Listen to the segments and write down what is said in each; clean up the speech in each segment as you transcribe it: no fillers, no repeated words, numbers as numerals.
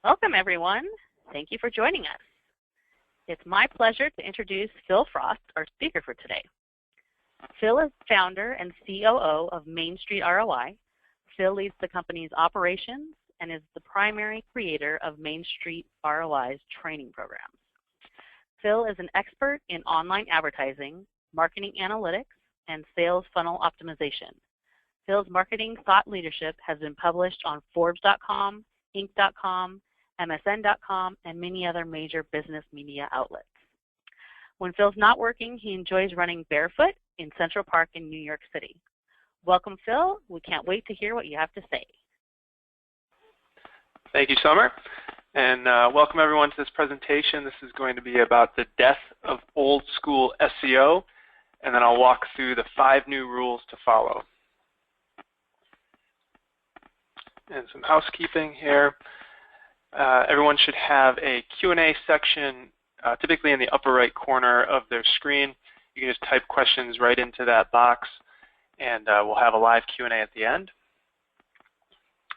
Welcome, everyone. Thank you for joining us. It's my pleasure to introduce Phil Frost, our speaker for today. Phil is founder and COO of Main Street ROI. Phil leads the company's operations and is the primary creator of Main Street ROI's training programs. Phil is an expert in online advertising, marketing analytics, and sales funnel optimization. Phil's marketing thought leadership has been published on Forbes.com, Inc.com, MSN.com, and many other major business media outlets. When Phil's not working, he enjoys running barefoot in Central Park in New York City. Welcome, Phil. We can't wait to hear what you have to say. Thank you, Summer. And welcome everyone to this presentation. This is going to be about the death of old school SEO, and then I'll walk through the 5 new rules to follow. And some housekeeping here. Everyone should have a Q&A section typically in the upper right corner of their screen. You can just type questions right into that box, and we'll have a live Q&A at the end.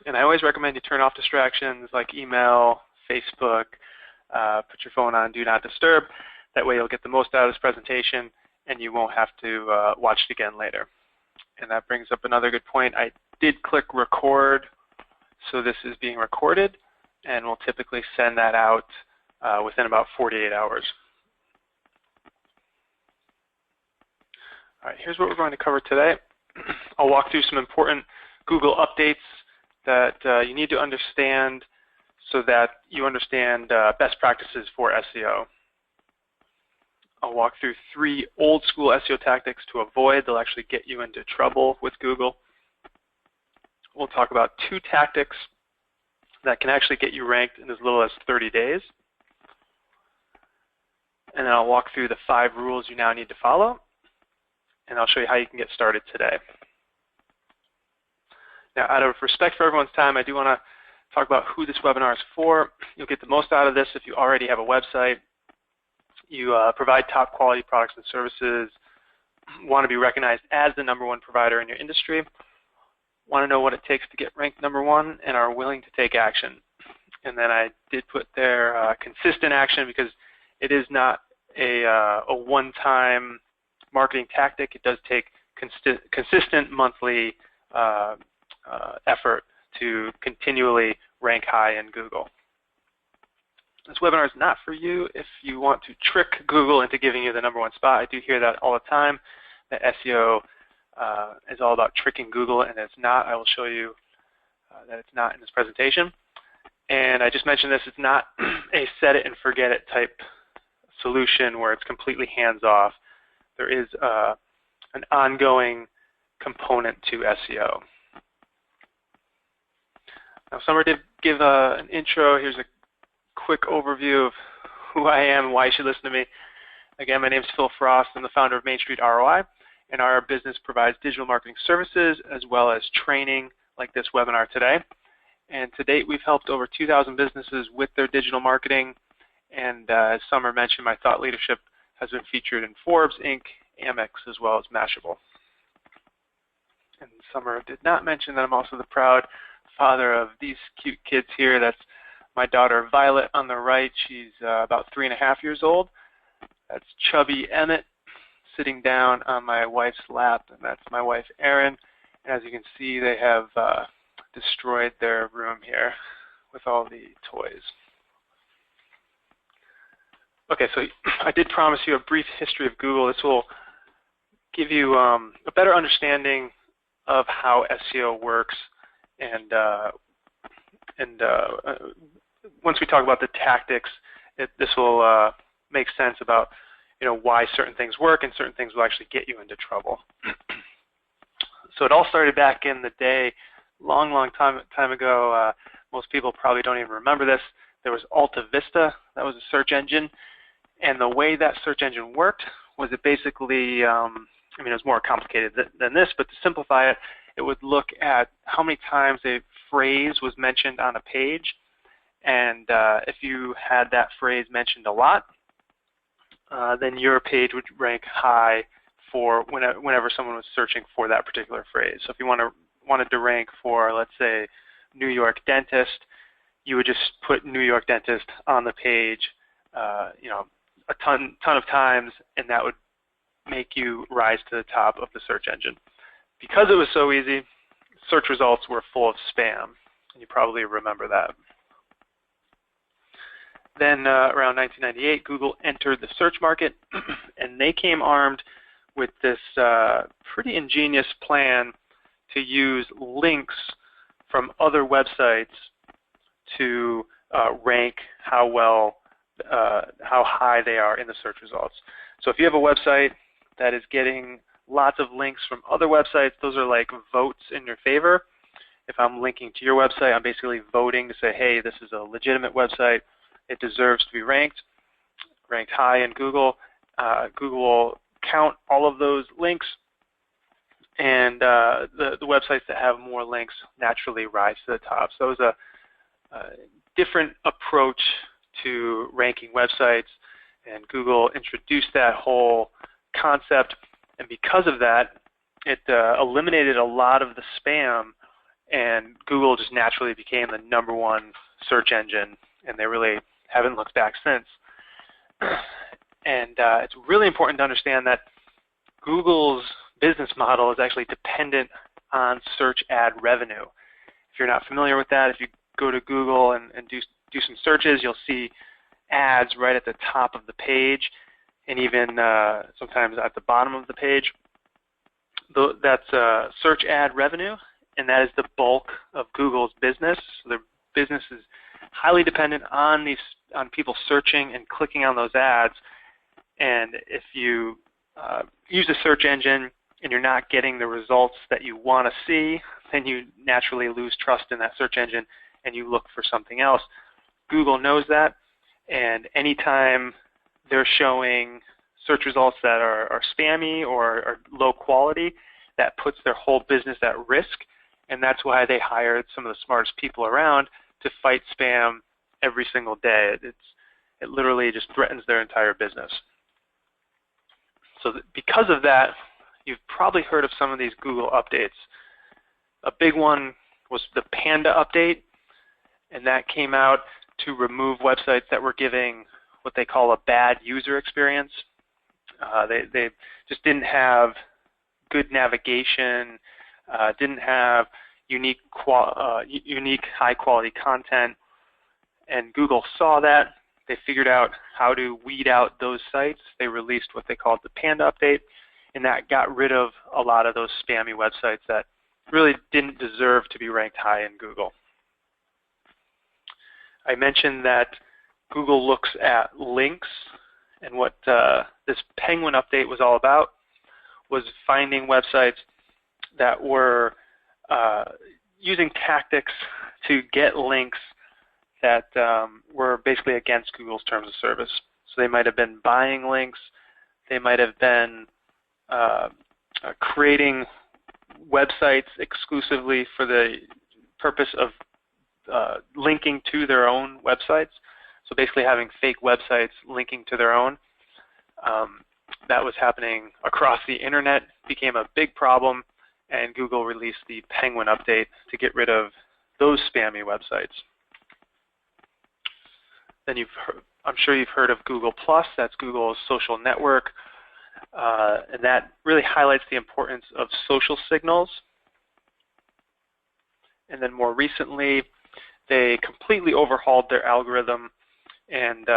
And I always recommend you turn off distractions like email, Facebook, put your phone on Do Not Disturb. That way you'll get the most out of this presentation and you won't have to watch it again later. And that brings up another good point. I did click record, so this is being recorded, and we'll typically send that out within about 48 hours. All right, here's what we're going to cover today. I'll walk through some important Google updates that you need to understand so that you understand best practices for SEO. I'll walk through 3 old school SEO tactics to avoid. They'll actually get you into trouble with Google. We'll talk about 2 tactics that can actually get you ranked in as little as 30 days. And then I'll walk through the 5 rules you now need to follow, and I'll show you how you can get started today. Now, out of respect for everyone's time, I do want to talk about who this webinar is for. You'll get the most out of this if you already have a website, you provide top quality products and services, want to be recognized as the #1 provider in your industry, want to know what it takes to get ranked #1, and are willing to take action. And then I did put there consistent action, because it is not a one-time marketing tactic. It does take consistent monthly effort to continually rank high in Google. This webinar is not for you if you want to trick Google into giving you the #1 spot. I do hear that all the time, that SEO is all about tricking Google, and it's not. I will show you that it's not in this presentation. And I just mentioned this, it's not a set it and forget it type solution where it's completely hands-off. There is an ongoing component to SEO. Now, Summer did give an intro. Here's a quick overview of who I am and why you should listen to me. Again, my name is Phil Frost. I'm the founder of Main Street ROI, and our business provides digital marketing services as well as training like this webinar today. And to date, we've helped over 2,000 businesses with their digital marketing. And as Summer mentioned, my thought leadership has been featured in Forbes, Inc., Amex, as well as Mashable. And Summer did not mention that I'm also the proud father of these cute kids here. That's my daughter Violet on the right. She's about 3.5 years old. That's chubby Emmett sitting down on my wife's lap, and that's my wife Erin. And as you can see, they have destroyed their room here with all the toys. Okay, so I did promise you a brief history of Google. This will give you a better understanding of how SEO works, and once we talk about the tactics, this will make sense about why certain things work and certain things will actually get you into trouble. So it all started back in the day, long time ago. Most people probably don't even remember this. There was Alta Vista. That was a search engine. And the way that search engine worked was it basically, it was more complicated than this, but to simplify it, it would look at how many times a phrase was mentioned on a page. And if you had that phrase mentioned a lot, then your page would rank high for whenever someone was searching for that particular phrase. So if you wanted to rank for, let's say, New York dentist, you would just put New York dentist on the page, you know, a ton of times, and that would make you rise to the top of the search engine. Because it was so easy, search results were full of spam, and you probably remember that. Then around 1998, Google entered the search market, and they came armed with this pretty ingenious plan to use links from other websites to rank how high they are in the search results. So if you have a website that is getting lots of links from other websites, those are like votes in your favor. If I'm linking to your website, I'm basically voting to say, hey, this is a legitimate website. It deserves to be ranked high in Google. Google will count all of those links, and the websites that have more links naturally rise to the top. So it was a different approach to ranking websites, and Google introduced that whole concept, and because of that, it eliminated a lot of the spam, and Google just naturally became the #1 search engine, and they really haven't looked back since. And it's really important to understand that Google's business model is actually dependent on search ad revenue. If you're not familiar with that, if you go to Google and do some searches, you'll see ads right at the top of the page, and even sometimes at the bottom of the page. That's search ad revenue, and that is the bulk of Google's business. So their business is highly dependent on people searching and clicking on those ads. And if you use a search engine and you're not getting the results that you want to see, then you naturally lose trust in that search engine and you look for something else. Google knows that, and anytime they're showing search results that are spammy or are low quality, that puts their whole business at risk, and that's why they hired some of the smartest people around to fight spam every single day. It literally just threatens their entire business. So because of that, you've probably heard of some of these Google updates. A big one was the Panda update, and that came out to remove websites that were giving what they call a bad user experience. They just didn't have good navigation, didn't have unique high-quality content, and Google saw that. They figured out how to weed out those sites. They released what they called the Panda update, and that got rid of a lot of those spammy websites that really didn't deserve to be ranked high in Google. I mentioned that Google looks at links, and what this Penguin update was all about was finding websites that were using tactics to get links that were basically against Google's terms of service. So they might have been buying links, they might have been creating websites exclusively for the purpose of linking to their own websites. So basically having fake websites linking to their own. That was happening across the internet, became a big problem, and Google released the Penguin update to get rid of those spammy websites. Then I'm sure you've heard of Google+, that's Google's social network, and that really highlights the importance of social signals. And then more recently, they completely overhauled their algorithm and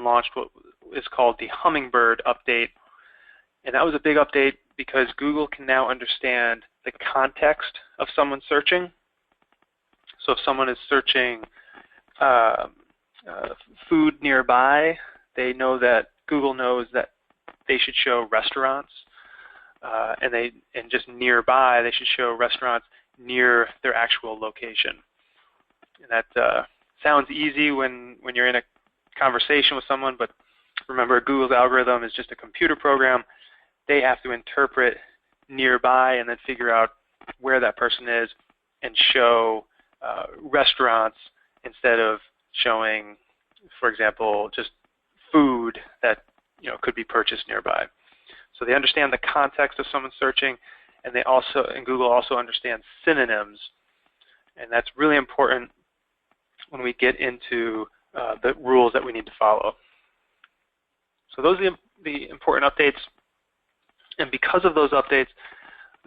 launched what is called the Hummingbird update. And that was a big update because Google can now understand the context of someone searching. So if someone is searching food nearby, they know that Google knows that they should show restaurants, and just nearby they should show restaurants near their actual location. And that sounds easy when you're in a conversation with someone, but remember, Google's algorithm is just a computer program. They have to interpret nearby and then figure out where that person is and show restaurants instead of showing, for example, just food that could be purchased nearby. So they understand the context of someone searching, and Google also understands synonyms, and that's really important when we get into the rules that we need to follow. So those are the important updates, and because of those updates,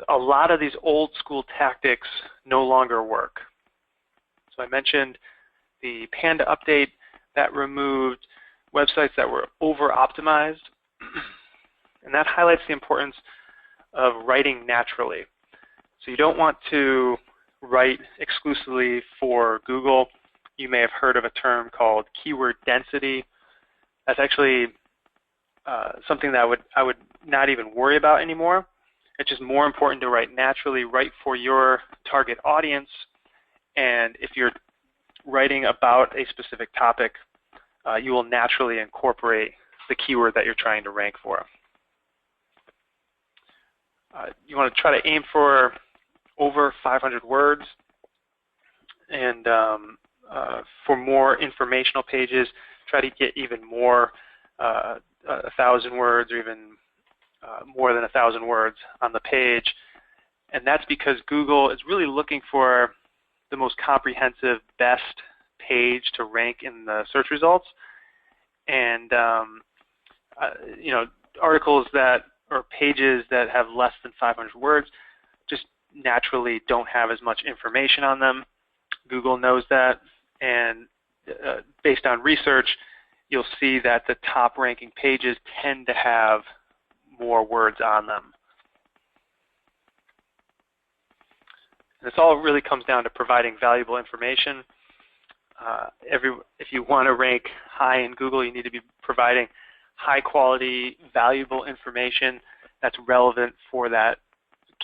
a lot of these old school tactics no longer work. So I mentioned the Panda update that removed websites that were over-optimized, and that highlights the importance of writing naturally. So you don't want to write exclusively for Google. You may have heard of a term called keyword density. That's actually something that I would not even worry about anymore. It's just more important to write naturally, write for your target audience, and if you're writing about a specific topic, you will naturally incorporate the keyword that you're trying to rank for. You want to try to aim for over 500 words, and for more informational pages, try to get even more, 1,000 words or even more than 1,000 words on the page. And that's because Google is really looking for the most comprehensive, best page to rank in the search results. And you know, articles that or pages that have less than 500 words just naturally don't have as much information on them. Google knows that, and based on research, you'll see that the top ranking pages tend to have more words on them. And this all really comes down to providing valuable information. If you want to rank high in Google, you need to be providing high quality, valuable information that's relevant for that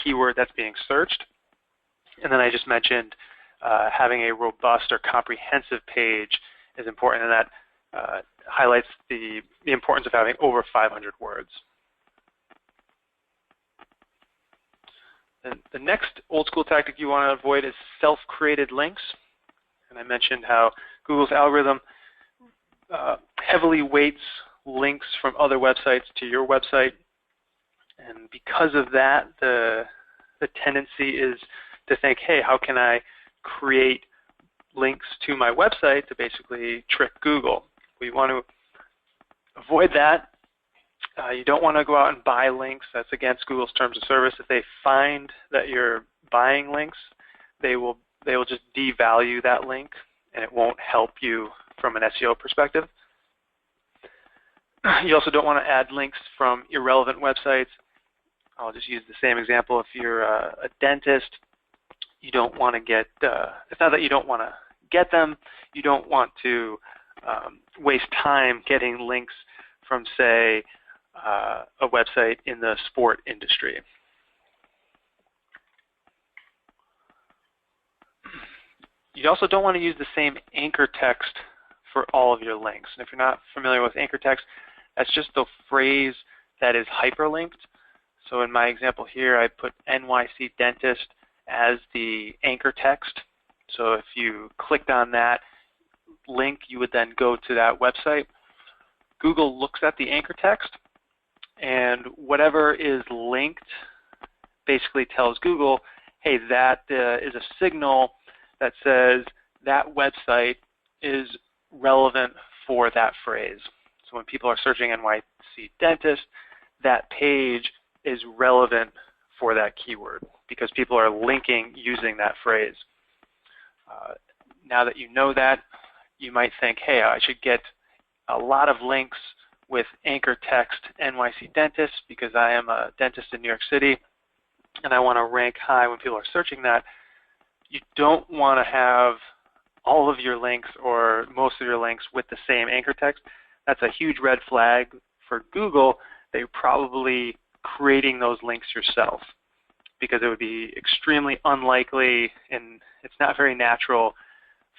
keyword that's being searched. And then I just mentioned having a robust or comprehensive page is important, and that highlights the importance of having over 500 words. And the next old school tactic you want to avoid is self-created links. And I mentioned how Google's algorithm heavily weights links from other websites to your website. And because of that, the tendency is to think, hey, how can I create links to my website to basically trick Google? We want to avoid that. You don't want to go out and buy links. That's against Google's terms of service. If they find that you're buying links, they will just devalue that link, and it won't help you from an SEO perspective. You also don't want to add links from irrelevant websites. I'll just use the same example. If you're a dentist, you don't want to get, it's not that you don't want to get them, you don't want to waste time getting links from, say, a website in the sport industry. You also don't want to use the same anchor text for all of your links. And if you're not familiar with anchor text, that's just the phrase that is hyperlinked. So in my example here, I put NYC Dentist as the anchor text. So if you clicked on that link, you would then go to that website. Google looks at the anchor text, and whatever is linked basically tells Google, hey, that is a signal that says that website is relevant for that phrase. So when people are searching NYC Dentist, that page is relevant for that keyword because people are linking using that phrase. Now that you know that, you might think, hey, I should get a lot of links with anchor text NYC Dentist because I am a dentist in New York City and I want to rank high when people are searching that. You don't want to have all of your links or most of your links with the same anchor text. That's a huge red flag for Google that you're probably creating those links yourself, because it would be extremely unlikely and it's not very natural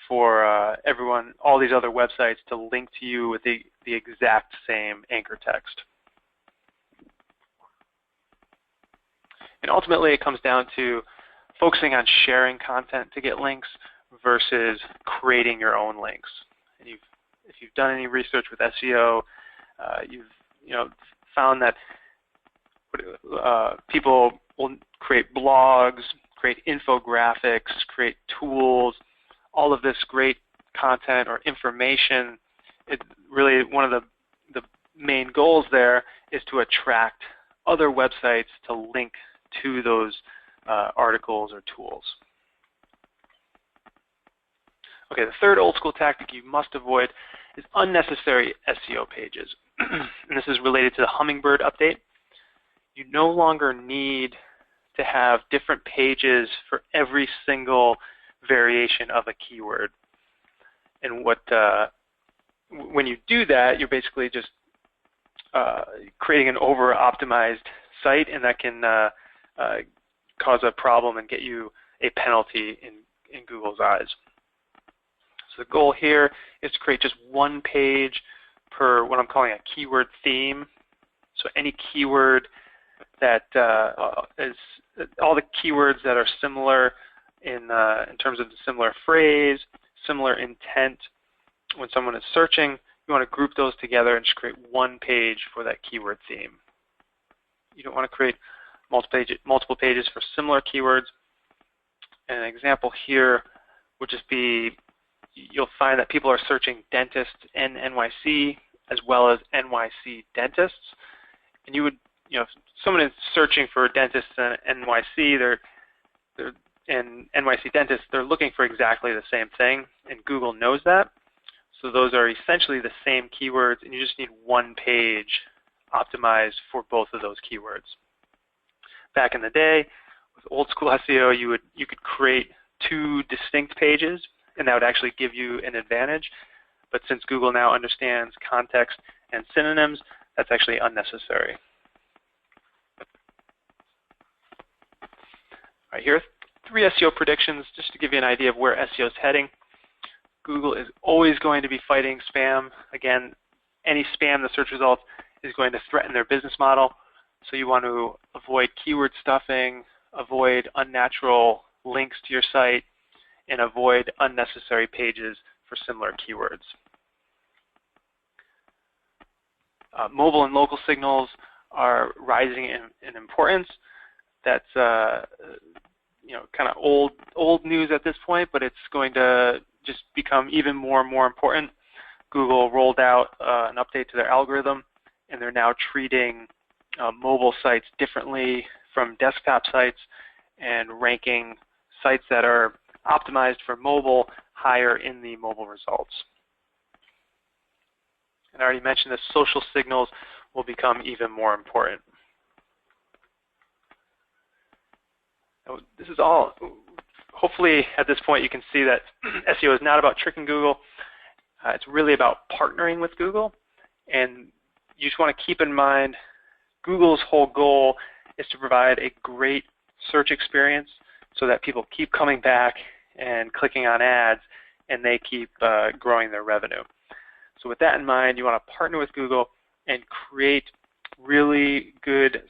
for everyone, all these other websites, to link to you with the exact same anchor text. And ultimately it comes down to focusing on sharing content to get links versus creating your own links. And if you've done any research with SEO, you've found that people will create blogs, create infographics, create tools, all of this great content or information, really one of the main goals there is to attract other websites to link to those articles or tools. Okay, the third old school tactic you must avoid is unnecessary SEO pages. And this is related to the Hummingbird update. You no longer need to have different pages for every single variation of a keyword. And when you do that, you're basically just creating an over-optimized site, and that can cause a problem and get you a penalty in Google's eyes. So the goal here is to create just one page per what I'm calling a keyword theme. So any keyword that is all the keywords that are similar in terms of the similar phrase, similar intent. When someone is searching, you want to group those together and just create one page for that keyword theme. You don't want to create multiple pages for similar keywords. And an example here would just be, you'll find that people are searching dentist and NYC as well as NYC dentists. And you would, if someone is searching for dentists and NYC, and NYC dentists, they're looking for exactly the same thing, and Google knows that. So those are essentially the same keywords, and you just need one page optimized for both of those keywords. Back in the day, with old school SEO, you could create two distinct pages, and that would actually give you an advantage. But since Google now understands context and synonyms, that's actually unnecessary. All right, here are 3 SEO predictions just to give you an idea of where SEO is heading. Google is always going to be fighting spam. Again, any spam in the search results is going to threaten their business model. So you want to avoid keyword stuffing, avoid unnatural links to your site, and avoid unnecessary pages for similar keywords. Mobile and local signals are rising in importance. That's kind of old news at this point, but it's going to just become even more and more important. Google rolled out an update to their algorithm, and they're now treating mobile sites differently from desktop sites and ranking sites that are optimized for mobile higher in the mobile results. And I already mentioned that social signals will become even more important. Now, this is all, hopefully at this point you can see that SEO is not about tricking Google. It's really about partnering with Google. And you just want to keep in mind Google's whole goal is to provide a great search experience so that people keep coming back and clicking on ads, and they keep growing their revenue. So with that in mind, you want to partner with Google and create really good,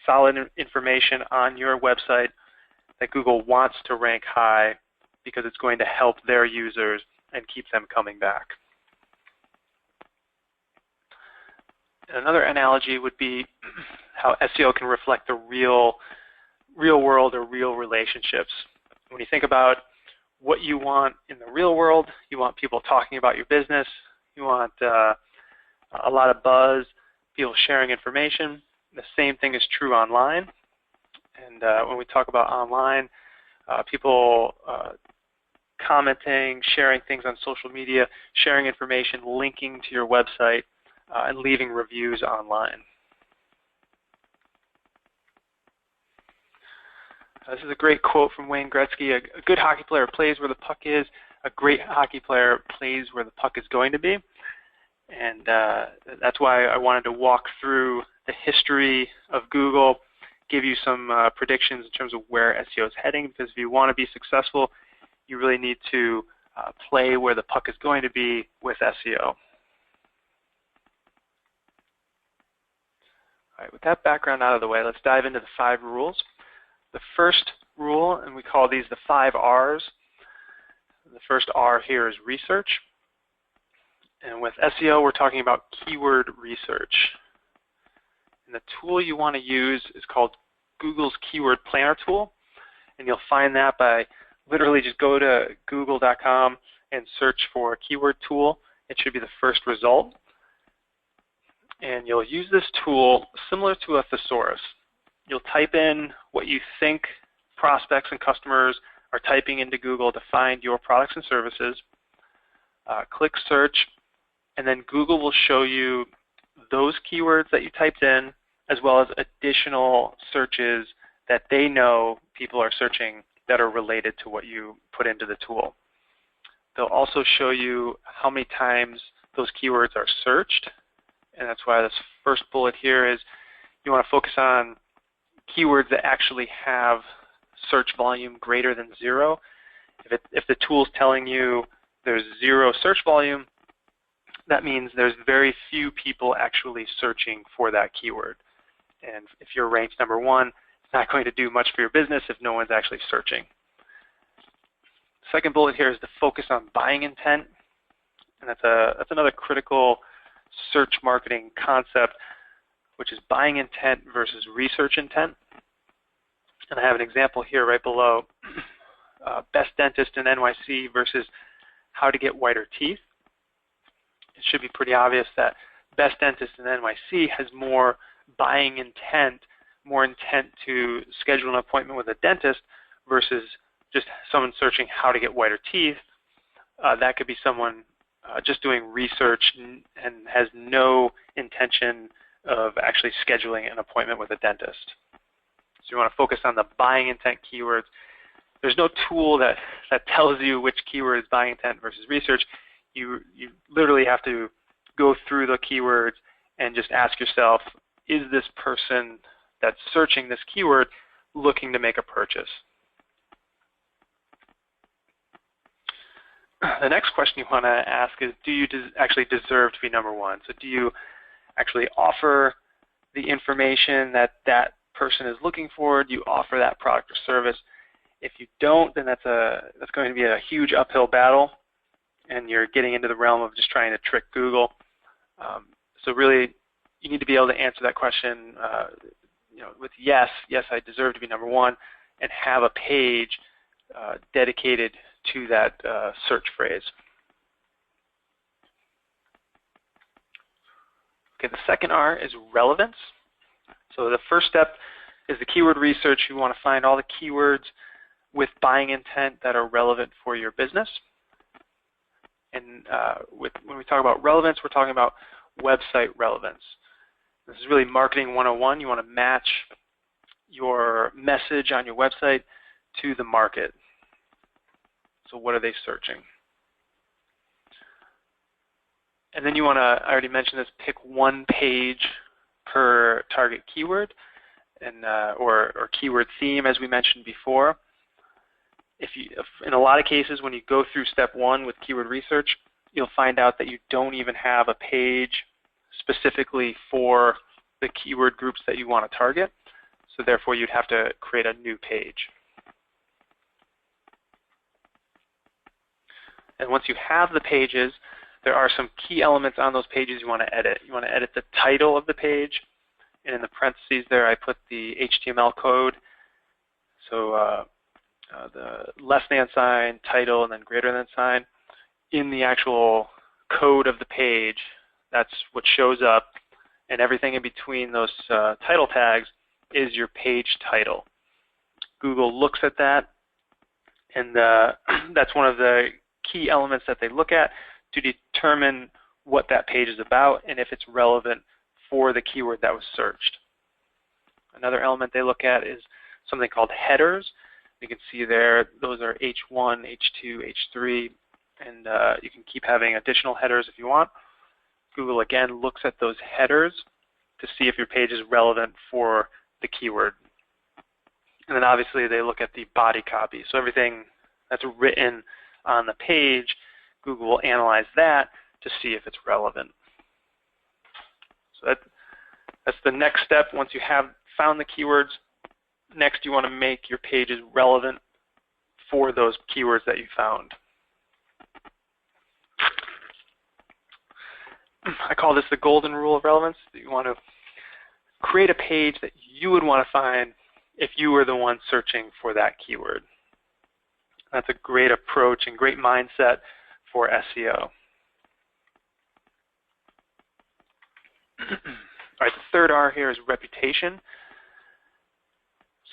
solid information on your website that Google wants to rank high because it's going to help their users and keep them coming back. And another analogy would be how SEO can reflect the real world or real relationships. When you think about what you want in the real world, you want people talking about your business, you want a lot of buzz, people sharing information. The same thing is true online. And when we talk about online, people commenting, sharing things on social media, sharing information, linking to your website, and leaving reviews online. This is a great quote from Wayne Gretzky. A good hockey player plays where the puck is. A great hockey player plays where the puck is going to be. And that's why I wanted to walk through the history of Google, give you some predictions in terms of where SEO is heading, because if you want to be successful, you really need to play where the puck is going to be with SEO. All right, with that background out of the way, let's dive into the 5 rules. The first rule, and we call these the 5 R's. The first R here is research. And with SEO, we're talking about keyword research. And the tool you want to use is called Google's Keyword Planner tool. And you'll find that by literally just go to google.com and search for keyword tool. It should be the first result. And you'll use this tool similar to a thesaurus. You'll type in what you think prospects and customers are typing into Google to find your products and services. Click search, and then Google will show you those keywords that you typed in, as well as additional searches that they know people are searching that are related to what you put into the tool. They'll also show you how many times those keywords are searched, and that's why this first bullet here is you want to focus on keywords that actually have search volume greater than 0. If the tool's telling you there's 0 search volume, that means there's very few people actually searching for that keyword. And if you're ranked number 1, it's not going to do much for your business if no one's actually searching. Second bullet here is to focus on buying intent, and that's another critical search marketing concept, which is buying intent versus research intent. And I have an example here right below, best dentist in NYC versus how to get whiter teeth. It should be pretty obvious that best dentist in NYC has more buying intent, more intent to schedule an appointment with a dentist versus just someone searching how to get whiter teeth. That could be someone just doing research and has no intention of actually scheduling an appointment with a dentist. So you want to focus on the buying intent keywords. There's no tool that tells you which keyword is buying intent versus research. You literally have to go through the keywords and just ask yourself, is this person that's searching this keyword looking to make a purchase? The next question you want to ask is, do you actually deserve to be number 1? So do you actually offer the information that that person is looking for? Do you offer that product or service? If you don't, then that's going to be a huge uphill battle, and you're getting into the realm of just trying to trick Google. So really, you need to be able to answer that question with yes, I deserve to be number 1, and have a page dedicated to that search phrase. Okay, the second R is relevance. So the first step is the keyword research. You want to find all the keywords with buying intent that are relevant for your business. And when we talk about relevance, we're talking about website relevance. This is really marketing 101. You want to match your message on your website to the market. So what are they searching? And then you want to, I already mentioned this, pick one page per target keyword and or keyword theme, as we mentioned before. If in a lot of cases, when you go through step 1 with keyword research, you'll find out that you don't even have a page specifically for the keyword groups that you want to target. So therefore, you'd have to create a new page. And once you have the pages, there are some key elements on those pages you want to edit. You want to edit the title of the page, and in the parentheses there I put the HTML code. So the less than sign, title, and then greater than sign. In the actual code of the page, that's what shows up, and everything in between those title tags is your page title. Google looks at that, and that's one of the key elements that they look at to determine what that page is about and if it's relevant for the keyword that was searched. Another element they look at is something called headers. You can see there, those are H1, H2, H3, and you can keep having additional headers if you want. Google, again, looks at those headers to see if your page is relevant for the keyword. And then obviously they look at the body copy. So everything that's written on the page, Google will analyze that to see if it's relevant. So that's the next step. Once you have found the keywords, next you want to make your pages relevant for those keywords that you found. I call this the golden rule of relevance. You want to create a page that you would want to find if you were the one searching for that keyword. That's a great approach and great mindset for SEO. All right, the third R here is reputation.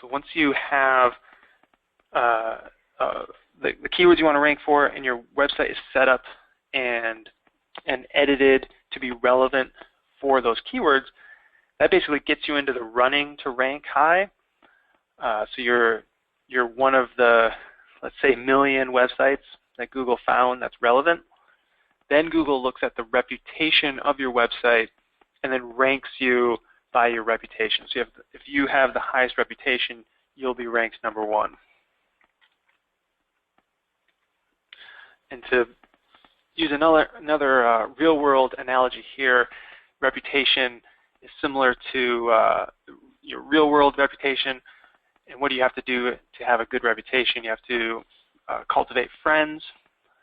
So once you have the keywords you want to rank for and your website is set up and edited to be relevant for those keywords, that basically gets you into the running to rank high. So you're one of the, let's say, 1 million websites that Google found that's relevant. Then Google looks at the reputation of your website and then ranks you by your reputation. So if you have the highest reputation, you'll be ranked #1. And to use another real-world analogy here, reputation is similar to your real-world reputation. And what do you have to do to have a good reputation? You have to cultivate friends.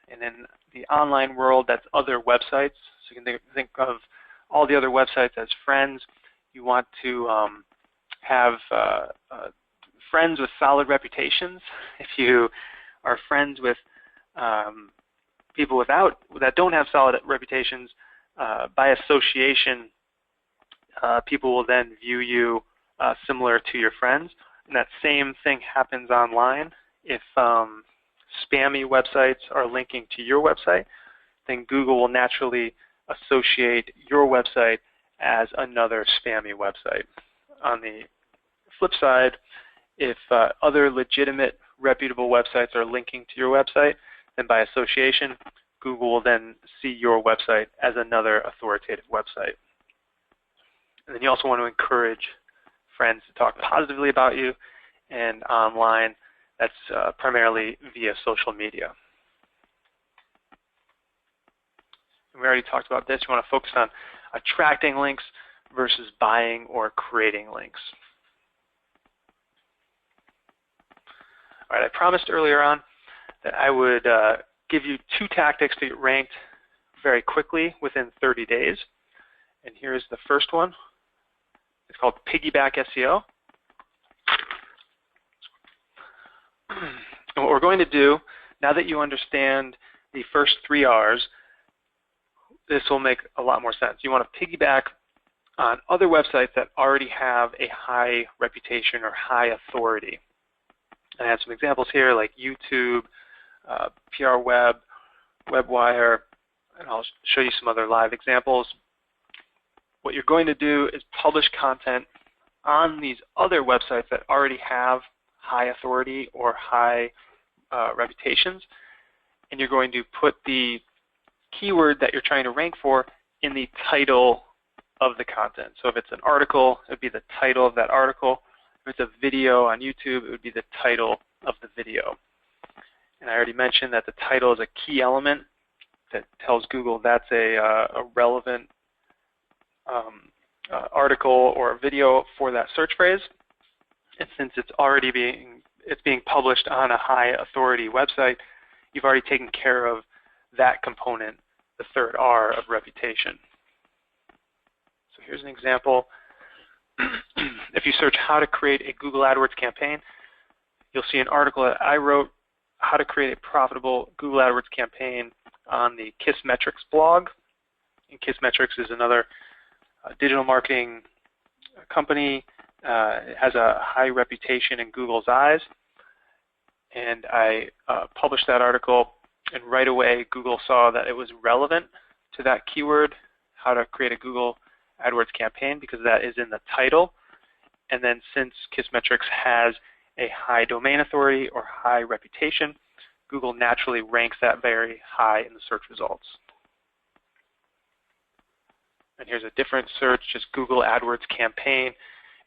And in the online world, that's other websites. So you can think of all the other websites as friends. You want to have friends with solid reputations. If you are friends with people that don't have solid reputations, by association, people will then view you similar to your friends. And that same thing happens online. If spammy websites are linking to your website, then Google will naturally associate your website as another spammy website. On the flip side, if other legitimate, reputable websites are linking to your website, then by association, Google will then see your website as another authoritative website. And then you also want to encourage friends to talk positively about you, and online, that's primarily via social media. And we already talked about this. You want to focus on attracting links versus buying or creating links. All right, I promised earlier on that I would give you 2 tactics to get ranked very quickly within 30 days. And here's the first one. It's called Piggyback SEO. And what we're going to do, now that you understand the first 3 R's, this will make a lot more sense. You want to piggyback on other websites that already have a high reputation or high authority. And I have some examples here like YouTube, PR Web, WebWire, and I'll show you some other live examples. What you're going to do is publish content on these other websites that already have high authority or high reputations, and you're going to put the keyword that you're trying to rank for in the title of the content. So if it's an article, it would be the title of that article. If it's a video on YouTube, it would be the title of the video. And I already mentioned that the title is a key element that tells Google that's a relevant article or video for that search phrase. And since it's already being published on a high authority website, you've already taken care of that component, the third R of reputation. So here's an example. If you search how to create a Google AdWords campaign, you'll see an article that I wrote, how to create a profitable Google AdWords campaign, on the Kissmetrics blog. And Kissmetrics is another digital marketing company. It has a high reputation in Google's eyes. And I published that article, and right away Google saw that it was relevant to that keyword, how to create a Google AdWords campaign, because that is in the title. And then since Kissmetrics has a high domain authority or high reputation, Google naturally ranks that very high in the search results. And here's a different search, just Google AdWords campaign.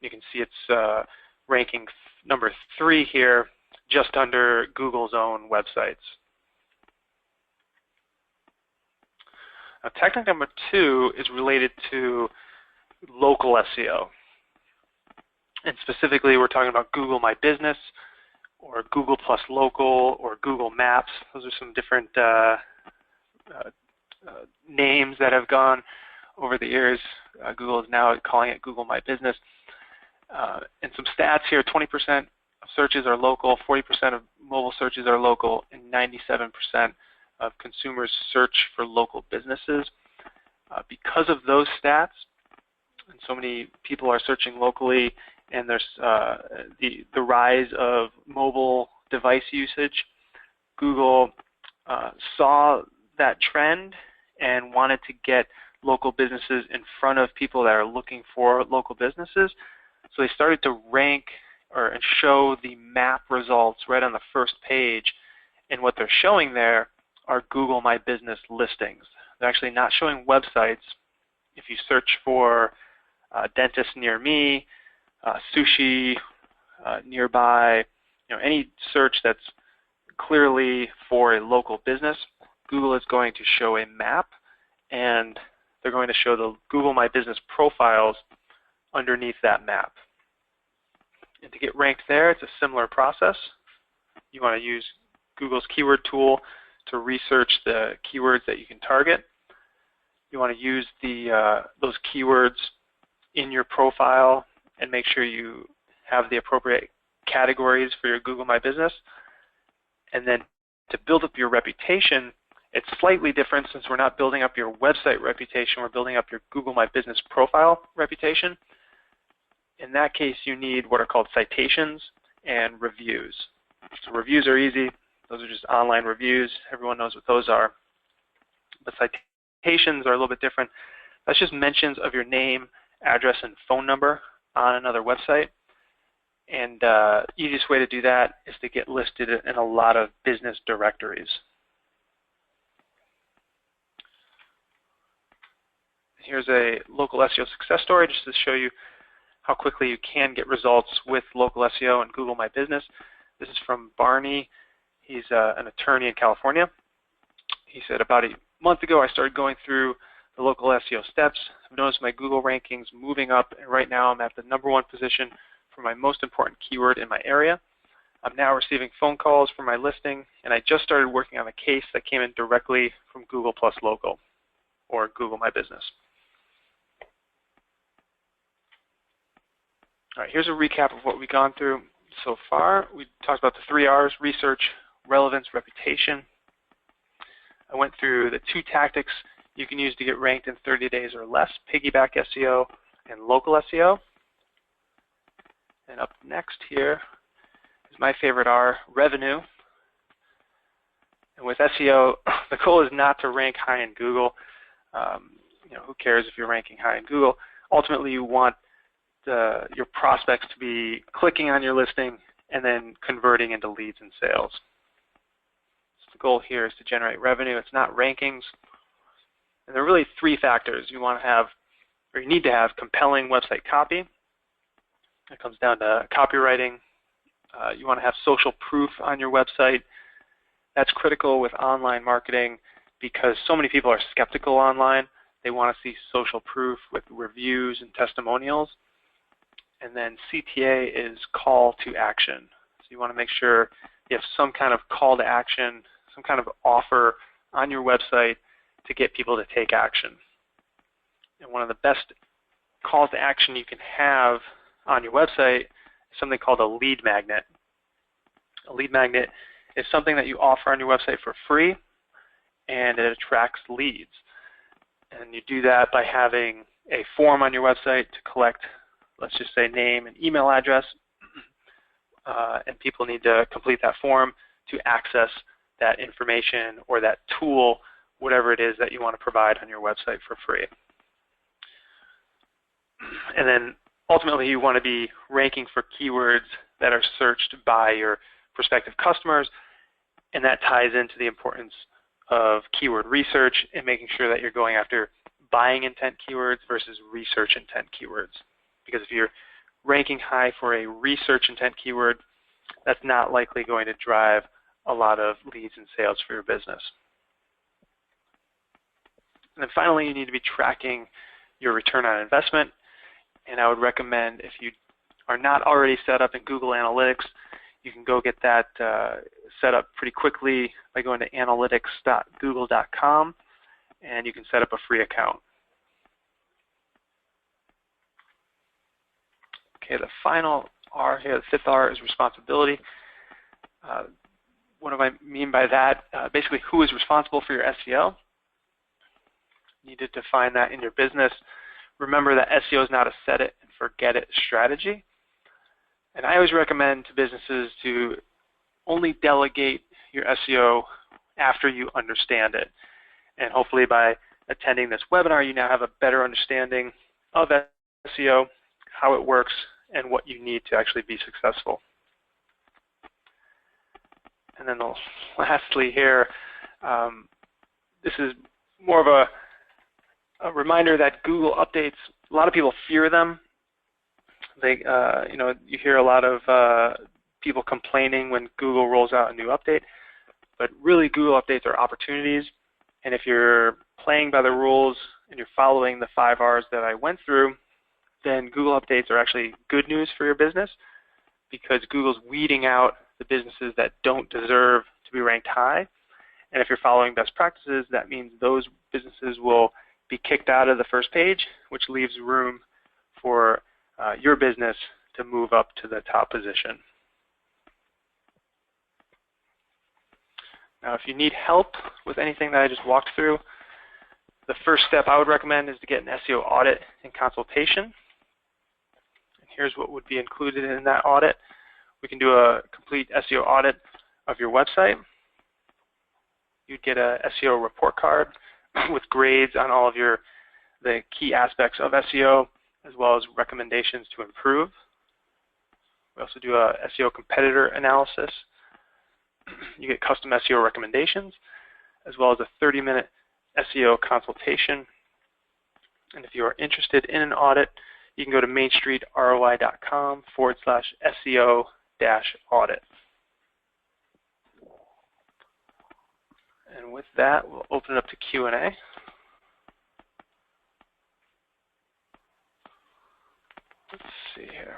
You can see it's ranking number 3 here, just under Google's own websites. Now, technique number 2 is related to local SEO. And specifically, we're talking about Google My Business, or Google Plus Local, or Google Maps. Those are some different names that have gone over the years. Google is now calling it Google My Business. And some stats here, 20% of searches are local, 40% of mobile searches are local, and 97% of consumers search for local businesses. Because of those stats, and so many people are searching locally, and there's the rise of mobile device usage, Google saw that trend and wanted to get local businesses in front of people that are looking for local businesses. So they started to rank and show the map results right on the first page, and what they're showing there are Google My Business listings. They're actually not showing websites. If you search for dentist near me, sushi nearby, any search that's clearly for a local business, Google is going to show a map, and they're going to show the Google My Business profiles underneath that map. And to get ranked there, it's a similar process. You want to use Google's keyword tool to research the keywords that you can target. You want to use those keywords in your profile and make sure you have the appropriate categories for your Google My Business. And then to build up your reputation, it's slightly different since we're not building up your website reputation, we're building up your Google My Business profile reputation. In that case, you need what are called citations and reviews. So reviews are easy. Those are just online reviews. Everyone knows what those are. But citations are a little bit different. That's just mentions of your name, address, and phone number on another website. And the easiest way to do that is to get listed in a lot of business directories. Here's a local SEO success story just to show you how quickly you can get results with local SEO and Google My Business. This is from Barney. He's an attorney in California. He said, about a month ago, I started going through the local SEO steps. I've noticed my Google rankings moving up, and right now I'm at the #1 position for my most important keyword in my area. I'm now receiving phone calls for my listing, and I just started working on a case that came in directly from Google Plus Local, or Google My Business. All right, here's a recap of what we've gone through so far. We talked about the 3 R's: research, relevance, reputation. I went through the 2 tactics you can use to get ranked in 30 days or less: Piggyback SEO and local SEO. And up next here is my favorite R, revenue. And with SEO, the goal is not to rank high in Google. Who cares if you're ranking high in Google? Ultimately, you want your prospects to be clicking on your listing and then converting into leads and sales. So the goal here is to generate revenue. It's not rankings. And there are really 3 factors. You want to have, or you need to have, compelling website copy. It comes down to copywriting. You want to have social proof on your website. That's critical with online marketing because so many people are skeptical online. They want to see social proof with reviews and testimonials. And then CTA is call to action. So you want to make sure you have some kind of call to action, some kind of offer on your website to get people to take action. And one of the best calls to action you can have on your website is something called a lead magnet. A lead magnet is something that you offer on your website for free, and it attracts leads. And you do that by having a form on your website to collect, let's just say, name and email address, and people need to complete that form to access that information or that tool, whatever it is that you want to provide on your website for free. And then ultimately you want to be ranking for keywords that are searched by your prospective customers, and that ties into the importance of keyword research and making sure that you're going after buying intent keywords versus research intent keywords. Because if you're ranking high for a research intent keyword, that's not likely going to drive a lot of leads and sales for your business. And then finally, you need to be tracking your return on investment. And I would recommend, if you are not already set up in Google Analytics, you can go get that set up pretty quickly by going to analytics.google.com, and you can set up a free account. Okay, the final R here, the 5th R, is responsibility. what do I mean by that? Basically, who is responsible for your SEO? You need to define that in your business. Remember that SEO is not a set it and forget it strategy. And I always recommend to businesses to only delegate your SEO after you understand it. And hopefully by attending this webinar, you now have a better understanding of SEO, how it works, and what you need to actually be successful. And then lastly here, this is more of a reminder that Google updates, a lot of people fear them. They, you hear a lot of people complaining when Google rolls out a new update, but really Google updates are opportunities. And if you're playing by the rules and you're following the 5 R's that I went through, then Google updates are actually good news for your business because Google's weeding out the businesses that don't deserve to be ranked high. And if you're following best practices, that means those businesses will be kicked out of the first page, which leaves room for your business to move up to the top position. Now, if you need help with anything that I just walked through, the first step I would recommend is to get an SEO audit and consultation. And here's what would be included in that audit. We can do a complete SEO audit of your website. You'd get a SEO report card with grades on all of the key aspects of SEO, as well as recommendations to improve. We also do a SEO competitor analysis. You get custom SEO recommendations, as well as a 30-minute SEO consultation. And if you are interested in an audit, you can go to mainstreetroi.com/SEO-audit. And with that, we'll open it up to Q&A. Let's see here.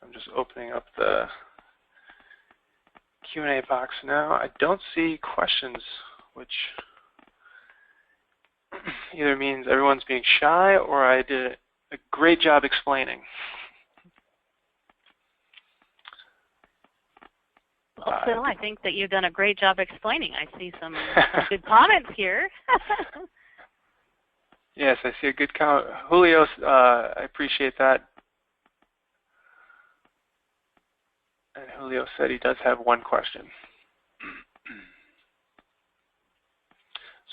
I'm just opening up the Q&A box now. I don't see questions, which either means everyone's being shy or I did a great job explaining. Well, Phil, I think that you've done a great job explaining. I see some good comments here. Yes, I see a good comment. Julio, I appreciate that. And Julio said he does have one question.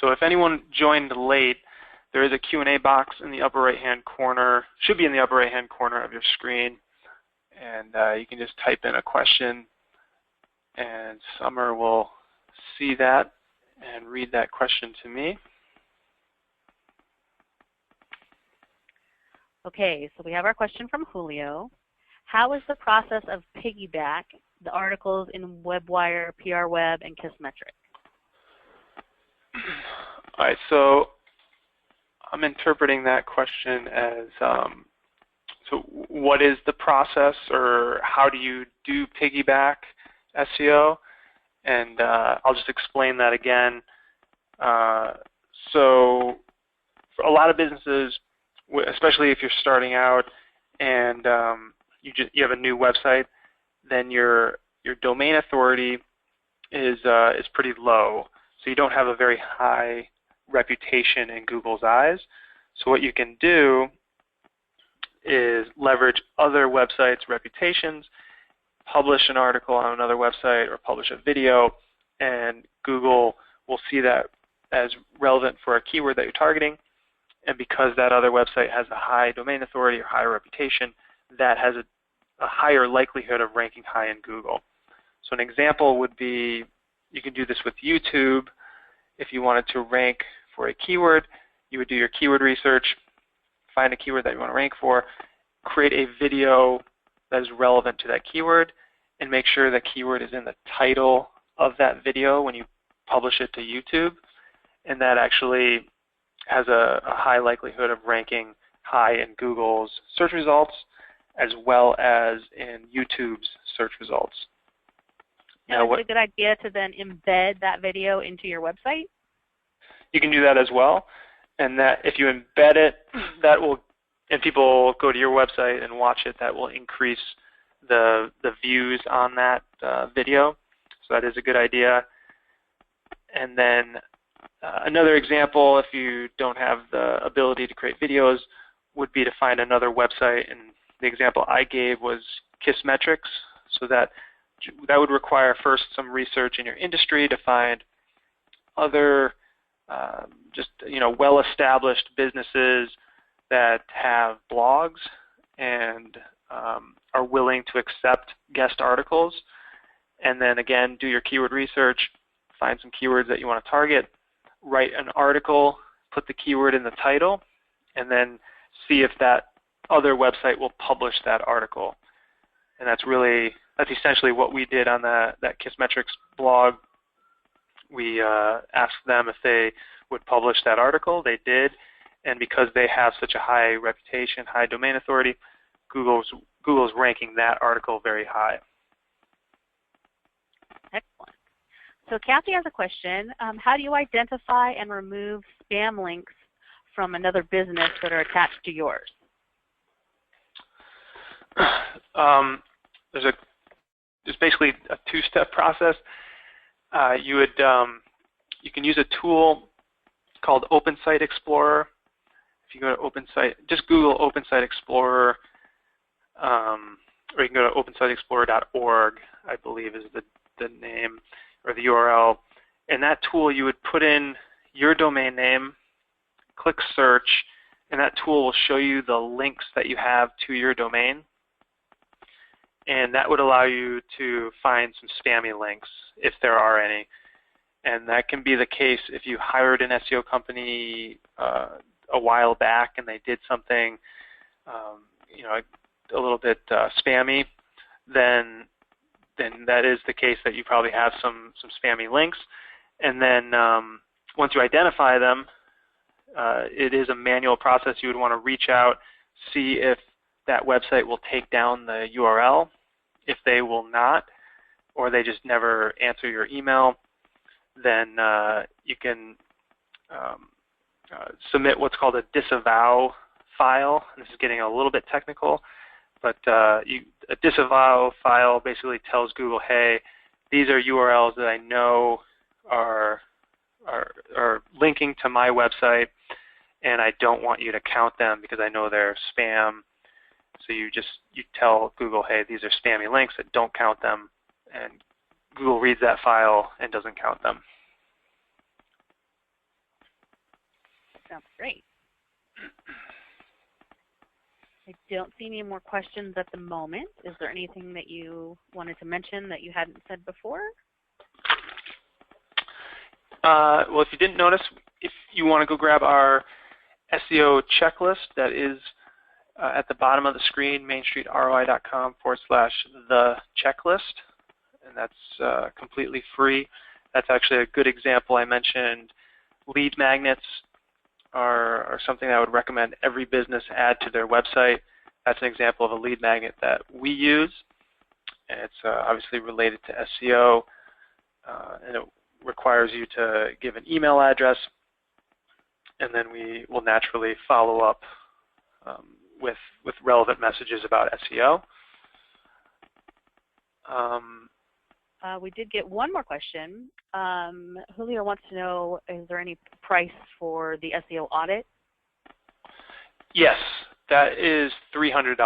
So if anyone joined late, there is a Q&A box in the upper right-hand corner, should be in the upper right-hand corner of your screen. And you can just type in a question, and Summer will see that and read that question to me. Okay, so we have our question from Julio. How is the process of Piggyback the articles in WebWire, PRWeb, and Kissmetric? All right, so I'm interpreting that question as, so what is the process, or how do you do Piggyback SEO? And I'll just explain that again. So for a lot of businesses, especially if you're starting out and you have a new website, then your domain authority is pretty low. So you don't have a very high reputation in Google's eyes. So what you can do is leverage other websites' reputations, publish an article on another website or publish a video, and Google will see that as relevant for a keyword that you're targeting. And because that other website has a high domain authority or higher reputation, that has a higher likelihood of ranking high in Google. So an example would be, you can do this with YouTube. If you wanted to rank for a keyword, you would do your keyword research, find a keyword that you want to rank for, create a video that is relevant to that keyword, and make sure that keyword is in the title of that video when you publish it to YouTube. And that actually has a high likelihood of ranking high in Google's search results as well as in YouTube's search results. Now, is it a good idea to then embed that video into your website? You can do that as well. And that if you embed it, that will and people go to your website and watch it, that will increase the views on that video. So that is a good idea. And then another example, if you don't have the ability to create videos, would be to find another website. And the example I gave was Kissmetrics. So that would require first some research in your industry to find other well-established businesses that have blogs and are willing to accept guest articles. And then again, do your keyword research, find some keywords that you want to target, write an article, put the keyword in the title, and then see if that other website will publish that article. And that's essentially what we did on that Kissmetrics blog. We asked them if they would publish that article. They did, and because they have such a high reputation, high domain authority, Google's ranking that article very high. Excellent. So Kathy has a question. How do you identify and remove spam links from another business that are attached to yours? There's basically a two-step process. You can use a tool called Open Site Explorer. If you go to just Google Open Site Explorer, or you can go to opensiteexplorer.org, I believe is the name or the URL. In that tool, you would put in your domain name, click search, and that tool will show you the links that you have to your domain. And that would allow you to find some spammy links, if there are any. And that can be the case if you hired an SEO company a while back and they did something a little bit spammy, then that is the case that you probably have some spammy links. And then once you identify them, it is a manual process. You would want to reach out, see if that website will take down the URL. If they will not, or they just never answer your email, then you can submit what's called a disavow file. This is getting a little bit technical, but a disavow file basically tells Google, hey, these are URLs that I know are linking to my website, and I don't want you to count them because I know they're spam. So you tell Google, hey, these are spammy links, that don't count them, and Google reads that file and doesn't count them. Sounds great. I don't see any more questions at the moment. Is there anything that you wanted to mention that you hadn't said before? Well, if you didn't notice, if you want to go grab our SEO checklist, that is at the bottom of the screen, mainstreetroi.com/the-checklist, and that's completely free. That's actually a good example. I mentioned lead magnets are something I would recommend every business add to their website. That's an example of a lead magnet that we use, and it's obviously related to SEO, and it requires you to give an email address, and then we will naturally follow up with relevant messages about SEO. We did get one more question. Julio wants to know, is there any price for the SEO audit? Yes, that is $300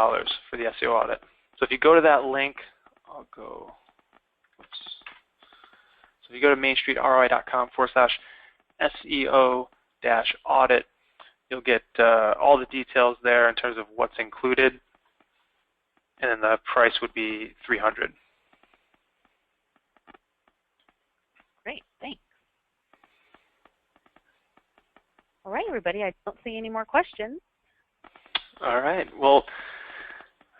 for the SEO audit. So if you go to that link, So if you go to mainstreetroi.com/SEO-audit, you'll get all the details there in terms of what's included, and then the price would be $300. Great, thanks. All right, everybody, I don't see any more questions. All right, well,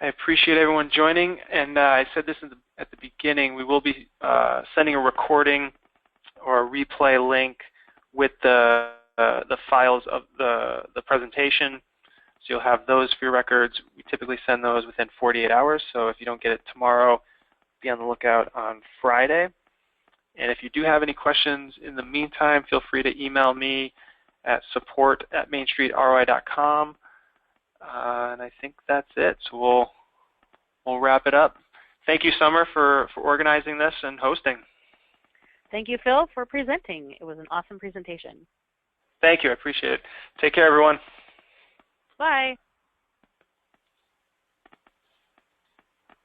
I appreciate everyone joining, and I said this at the beginning, we will be sending a recording or a replay link with the files of the presentation, so you'll have those for your records. We typically send those within 48 hours, so if you don't get it tomorrow, be on the lookout on Friday. And if you do have any questions in the meantime, feel free to email me at support@mainstreetroi.com. And I think that's it. So we'll wrap it up. Thank you, Summer, for organizing this and hosting. Thank you, Phil, for presenting. It was an awesome presentation. Thank you. I appreciate it. Take care, everyone. Bye.